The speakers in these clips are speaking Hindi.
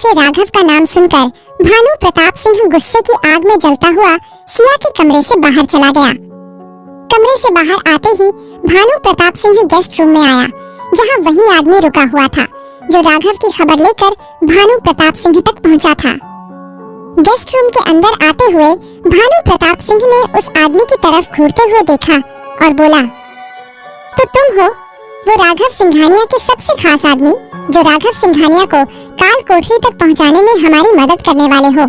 से राघव का नाम सुनकर भानु प्रताप सिंह गुस्से की आग में जलता हुआ सिया के कमरे से बाहर चला गया। कमरे से बाहर आते ही भानु प्रताप सिंह गेस्ट रूम में आया, जहां वही आदमी रुका हुआ था जो राघव की खबर लेकर भानु प्रताप सिंह तक पहुंचा था। गेस्ट रूम के अंदर आते हुए भानु प्रताप सिंह ने उस आदमी की तरफ घूरते हुए देखा और बोला, तो तुम हो वो राघव सिंघानिया के सबसे खास आदमी जो राघव सिंघानिया को काल कोठरी तक पहुंचाने में हमारी मदद करने वाले हो।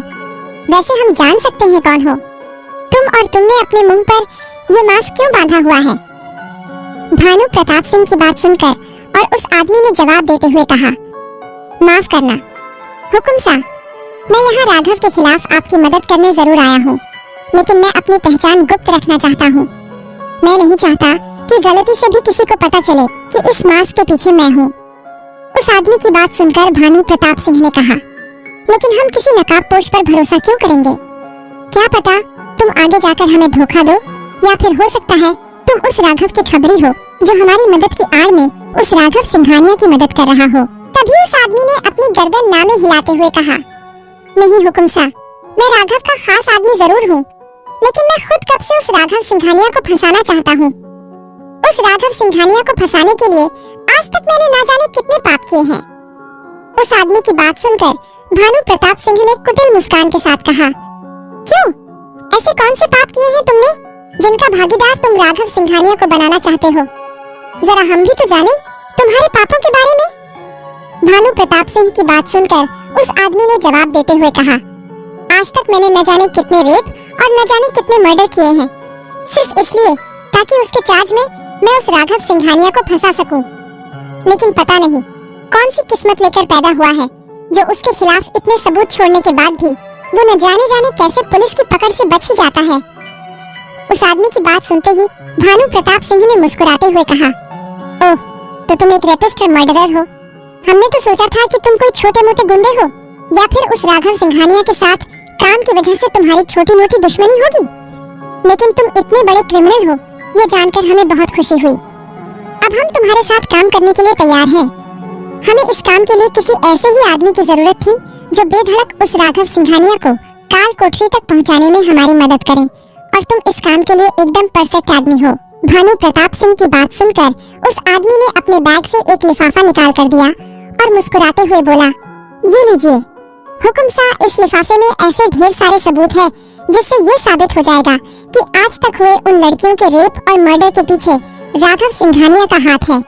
वैसे हम जान सकते हैं कौन हो तुम, और तुमने अपने मुंह पर ये मास्क क्यों बांधा हुआ है? भानु प्रताप सिंह की बात सुनकर और उस आदमी ने जवाब देते हुए कहा, माफ करना हुकुम सा, मैं यहाँ राघव के खिलाफ आपकी मदद करने जरूर आया हूँ, लेकिन मैं अपनी पहचान गुप्त रखना चाहता हूँ। मैं नहीं चाहता कि गलती से भी किसी को पता चले कि इस मास्क के पीछे मैं हूँ। उस आदमी की बात सुनकर भानु प्रताप सिंह ने कहा, लेकिन हम किसी नकाबपोश पर भरोसा क्यों करेंगे? क्या पता तुम आगे जाकर हमें धोखा दो, या फिर हो सकता है तुम उस राघव के खबरी हो जो हमारी मदद की आड़ में उस राघव सिंघानिया की मदद कर रहा हो। तभी उस आदमी ने अपनी गर्दन नामे हिलाते हुए कहा, नहीं हुकुम सा, मैं राघव का खास आदमी जरूर हूँ, लेकिन मैं खुद कब से उस राघव सिंघानिया को फंसाना चाहता हूँ। उस राघव सिंघानिया को फंसाने के लिए आज तक मैंने ना जाने कितने पाप किए हैं। उस आदमी की बात सुनकर भानु प्रताप सिंह ने कुटिल मुस्कान के साथ कहा, क्यों? ऐसे कौन से पाप किए हैं तुमने जिनका भागीदार तुम राघव सिंघानिया को बनाना चाहते हो? जरा हम भी तो जाने तुम्हारे पापों के बारे में। भानु प्रताप सिंह की बात सुनकर उस आदमी ने जवाब देते हुए कहा, आज तक मैंने न जाने कितने रेप और न जाने कितने मर्डर किए हैं, सिर्फ इसलिए ताकि उसके चार्ज में मैं उस राघव सिंघानिया को फंसा सकूं। लेकिन पता नहीं कौन सी किस्मत लेकर पैदा हुआ है जो उसके खिलाफ इतने सबूत छोड़ने के बाद भी वो न जाने कैसे पुलिस की पकड़ से बच ही जाता है। उस आदमी की बात सुनते ही भानु प्रताप सिंह ने मुस्कुराते हुए कहा, ओह, तो तुम एक रेपिस्ट और मर्डरर हो। हमने तो सोचा था कि तुम कोई छोटे मोटे गुंडे हो, या फिर उस राघव सिंघानिया के साथ काम की वजह से तुम्हारी छोटी मोटी दुश्मनी होगी, लेकिन तुम इतने बड़े क्रिमिनल हो ये जानकर हमें बहुत खुशी हुई। अब हम तुम्हारे साथ काम करने के लिए तैयार हैं। हमें इस काम के लिए किसी ऐसे ही आदमी की जरूरत थी जो बेधड़क उस राघव सिंघानिया को काल कोठरी तक पहुंचाने में हमारी मदद करे, और तुम इस काम के लिए एकदम परफेक्ट आदमी हो। भानु प्रताप सिंह की बात सुनकर उस आदमी ने अपने बैग से एक लिफाफा निकाल कर दिया और मुस्कुराते हुए बोला, ये लीजिए हुकुम सा, इस लिफाफे में ऐसे ढेर सारे सबूत है जिससे ये साबित हो जाएगा कि आज तक हुए उन लड़कियों के रेप और मर्डर के पीछे राघव सिंघानिया का हाथ है।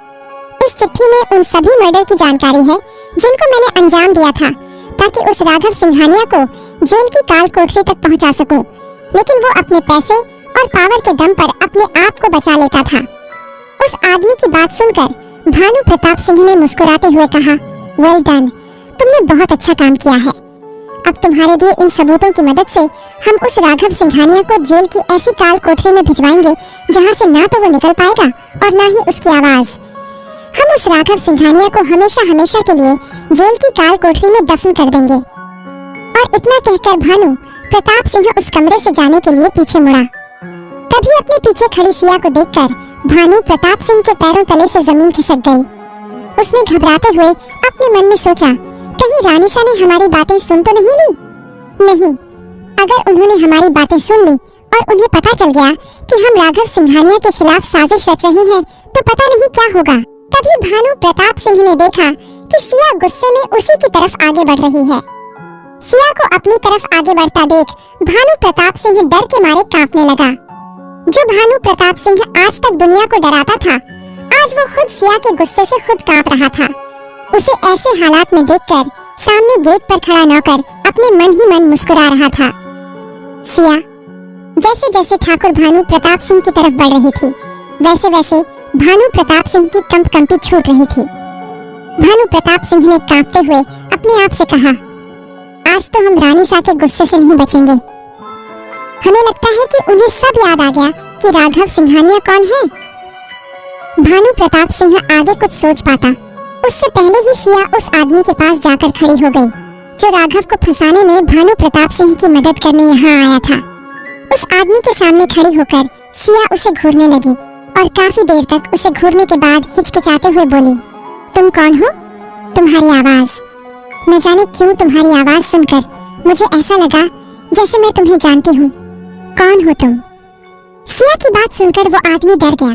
इस चिट्ठी में उन सभी मर्डर की जानकारी है जिनको मैंने अंजाम दिया था, ताकि उस राघव सिंघानिया को जेल की काल कोठरी तक पहुंचा सकूं, लेकिन वो अपने पैसे और पावर के दम पर अपने आप को बचा लेता था। उस आदमी की बात सुनकर भानु प्रताप सिंह ने मुस्कुराते हुए कहा, वेल डन, तुमने बहुत अच्छा काम किया है। अब तुम्हारे दिए इन सबूतों की मदद से हम उस राघव सिंघानिया को जेल की ऐसी काल कोठरी में भिजवाएंगे जहां से ना तो वो निकल पाएगा और ना ही उसकी आवाज। हम उस राघव सिंघानिया को हमेशा हमेशा के लिए जेल की काल कोठरी में दफन कर देंगे। और इतना कहकर भानु प्रताप सिंह उस कमरे से जाने के लिए पीछे मुड़ा। तभी अपने पीछे खड़ी सिया को देखकर भानु प्रताप सिंह के पैरों तले से जमीन खिसक गई। उसने घबराते हुए अपने मन में सोचा, कहीं रानीसा ने हमारी बातें सुन तो नहीं ली? नहीं, अगर उन्होंने हमारी बातें सुन ली और उन्हें पता चल गया कि हम राघव सिंघानिया के खिलाफ साजिश रच रहे हैं, तो पता नहीं क्या होगा। तभी भानु प्रताप सिंह ने देखा कि सिया गुस्से में उसी की तरफ आगे बढ़ रही है। सिया को अपनी तरफ आगे बढ़ता देख भानु प्रताप सिंह डर के मारे कांपने लगा। जो भानु प्रताप सिंह आज तक दुनिया को डराता था, आज वो खुद सिया के गुस्से से खुद कांप रहा था। उसे ऐसे हालात में देखकर सामने गेट पर खड़ा नौकर अपने मन ही मन मुस्कुरा रहा था। सिया जैसे जैसे ठाकुर भानु प्रताप सिंह की तरफ बढ़ रही थी, वैसे वैसे भानु प्रताप सिंह की कंपी छूट रही थी। भानु प्रताप सिंह ने कांपते हुए अपने आप से कहा, आज तो हम रानीसा के गुस्से से नहीं बचेंगे। हमें लगता है कि उन्हें सब याद आ गया कि राघव सिंघानिया कौन है। भानु प्रताप सिंह आगे कुछ सोच पाता उससे पहले ही सिया उस आदमी के पास जाकर खड़ी हो गई जो राघव को फंसाने में भानु प्रताप सिंह की मदद करने यहाँ आया था। उस आदमी के सामने खड़ी होकर सिया उसे घूरने लगी और काफी देर तक उसे घूरने के बाद हिचकिचाते हुए बोली, तुम कौन हो? तुम्हारी आवाज? न जाने क्यों तुम्हारी आवाज सुनकर मुझे ऐसा लगा जैसे मैं तुम्हें जानती हूँ। कौन हो तुम? सिया की बात सुनकर वो आदमी डर गया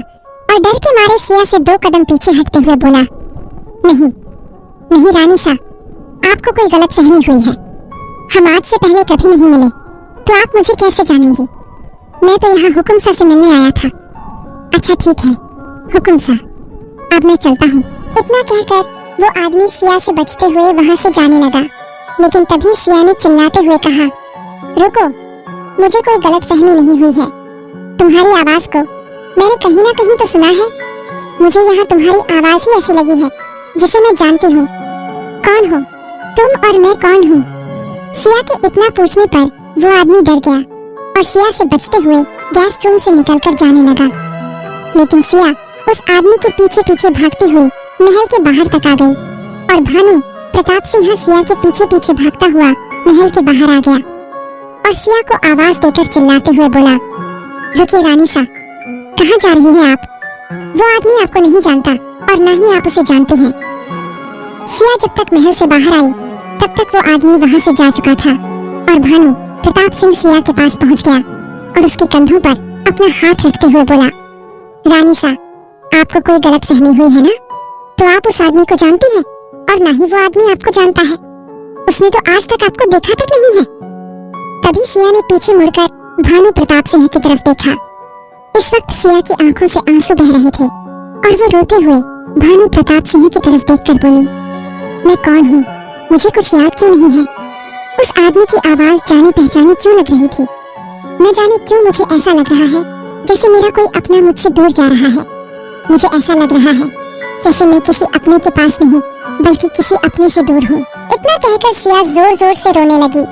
और डर के मारे सिया से 2 कदम पीछे हटते हुए बोला, नहीं नहीं रानीसा, आपको कोई गलतफहमी हुई है। हम आज से पहले कभी नहीं मिले, तो आप मुझे कैसे जानेंगी? मैं तो यहाँ हुकुमसा से मिलने आया था। अच्छा ठीक है हुकुमसा, अब मैं चलता हूँ। इतना कहकर वो आदमी सिया से बचते हुए वहाँ से जाने लगा, लेकिन तभी सिया ने चिल्लाते हुए कहा, रुको, मुझे कोई गलतफहमी नहीं हुई है। तुम्हारी आवाज को मैंने कहीं ना कहीं तो सुना है। मुझे यहाँ तुम्हारी आवाज ही ऐसी लगी है जिसे मैं जानती हूँ। कौन हो तुम और मैं कौन हूँ? सिया के इतना पूछने पर वो आदमी डर गया और सिया से बचते हुए गैस रूम से निकलकर जाने लगा। लेकिन सिया उस आदमी के पीछे पीछे भागती हुई महल के बाहर तक आ गई और भानु प्रताप सिंह सिया के पीछे पीछे भागता हुआ महल के बाहर आ गया और सिया को आवाज देकर चिल्लाते हुए बोला, रुकिए रानीसा, कहाँ जा रही हैं आप? वो आदमी आपको नहीं जानता और न ही आप उसे जानते हैं। सिया जब तक महल से बाहर आई तब तक वो आदमी वहाँ से जा चुका था और भानु प्रताप सिंह सिया के पास पहुँच गया और उसके कंधों पर अपना हाथ रखते हुए बोला, रानीसा, आपको कोई गलतफहमी हुई है ना? तो आप उस आदमी को जानती हैं और ना ही वो आदमी आपको जानता है। उसने तो आज तक आपको देखा तक नहीं है। तभी सिया ने पीछे मुड़कर भानु प्रताप सिंह की तरफ देखा। इस वक्त सिया की आंखों से आंसू बह रहे थे और वो रोते हुए भानु प्रताप सिंह की तरफ देखकर बोली, मैं कौन हूँ? मुझे कुछ याद क्यों नहीं है? उस आदमी की आवाज जानी पहचानी क्यों लग रही थी? न जाने क्यों मुझे ऐसा लग रहा है जैसे मेरा कोई अपना मुझसे दूर जा रहा है। मुझे ऐसा लग रहा है जैसे मैं किसी अपने के पास नहीं बल्कि किसी अपने से दूर हूँ। इतना कहकर सिया जोर जोर से रोने लगी।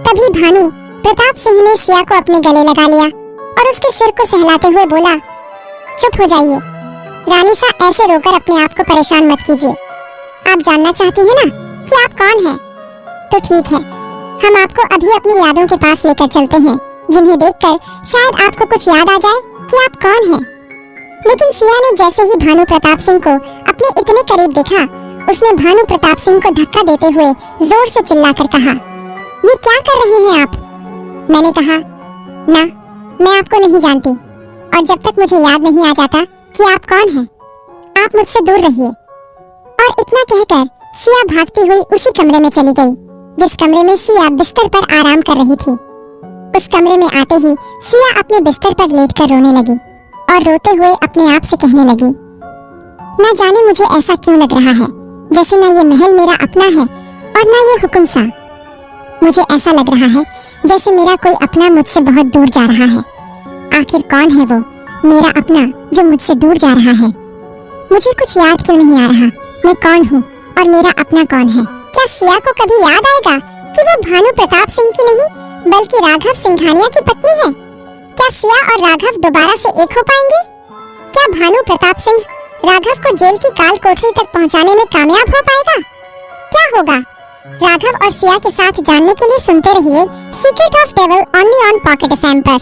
तभी भानु प्रताप सिंह ने सिया को अपने गले लगा लिया और उसके सिर को सहलाते हुए बोला, चुप हो जाइए रानीसा, ऐसे रोकर अपने आप को परेशान मत कीजिए। आप जानना चाहती हैं ना कि आप कौन हैं? तो ठीक है, हम आपको अभी अपनी यादों के पास लेकर चलते हैं, जिन्हें देखकर शायद आपको कुछ याद आ जाए कि आप कौन हैं। लेकिन सिया ने जैसे ही भानु प्रताप सिंह को अपने इतने करीब देखा, उसने भानु प्रताप सिंह को धक्का देते हुए जोर से चिल्लाकर कहा, ये क्या कर रहे हैं आप? मैंने कहा, ना, मैं आपको नहीं जानती और जब तक मुझे याद नहीं आ जाता कि आप कौन हैं, आप मुझसे दूर रहिए। और इतना कहकर सिया भागती हुई उसी कमरे में चली गई जिस कमरे में सिया बिस्तर पर आराम कर रही थी। उस कमरे में आते ही सिया अपने बिस्तर पर लेटकर रोने लगी और रोते हुए अपने आप से कहने लगी, न जाने मुझे ऐसा क्यों लग रहा है जैसे ना ये महल मेरा अपना है और ना ये हुकुमसा। मुझे ऐसा लग रहा है जैसे मेरा कोई अपना मुझसे बहुत दूर जा रहा है। आखिर कौन है वो मेरा अपना जो मुझसे दूर जा रहा है? मुझे कुछ याद क्यों नहीं आ रहा मैं कौन हूँ और मेरा अपना कौन है? क्या सिया को कभी याद आएगा कि वो भानु प्रताप सिंह की नहीं बल्कि राघव सिंघानिया की पत्नी है? क्या सिया और राघव दोबारा से एक हो पाएंगे? क्या भानु प्रताप सिंह राघव को जेल की काल कोठरी तक पहुंचाने में कामयाब हो पाएगा? क्या होगा? राघव और सिया के साथ जानने के लिए सुनते रहिए secret of devil only on pocket FM पर।